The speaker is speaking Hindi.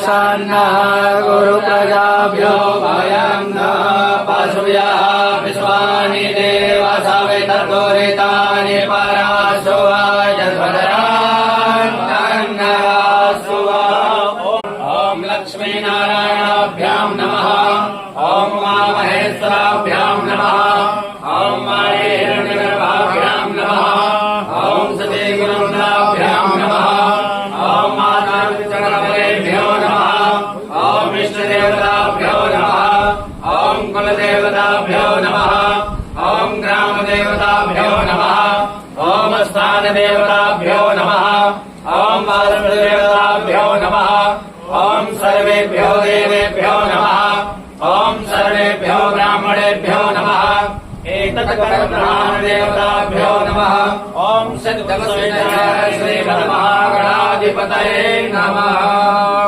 सन्नः गुरुप्रजाभ्यो वयं नः पशुभ्यः विश्वानि देव सवितर्दुरितानि परासु यद्वदरान्नरासु। ॐ लक्ष्मीनारायणाभ्यां नमः। ॐ उमामहेश्वराभ्यां नमः। ॐ हिरण्यगर्भाभ्यां नमः। ॐ सतीगुरुभ्यां नमः। ॐ मातापितृभ्यो नमः। ॐ इष्टदेवताभ्यो नमः। ॐ कुलदेवताभ्यो नमः। ॐ ग्रामदेवताभ्यो नमः। ॐ स्थानदेवताभ्यो नमः। ॐ वासुदेवताभ्यो नमः। ॐ सर्वेभ्यो देवेभ्यो नमः। ॐ सर्वेभ्यो ब्राह्मणेभ्यो नमः। एतत्कर्मदेवताभ्यो नमः। ॐ सद्गमश्रीमन्महागणाधिपतये नमः।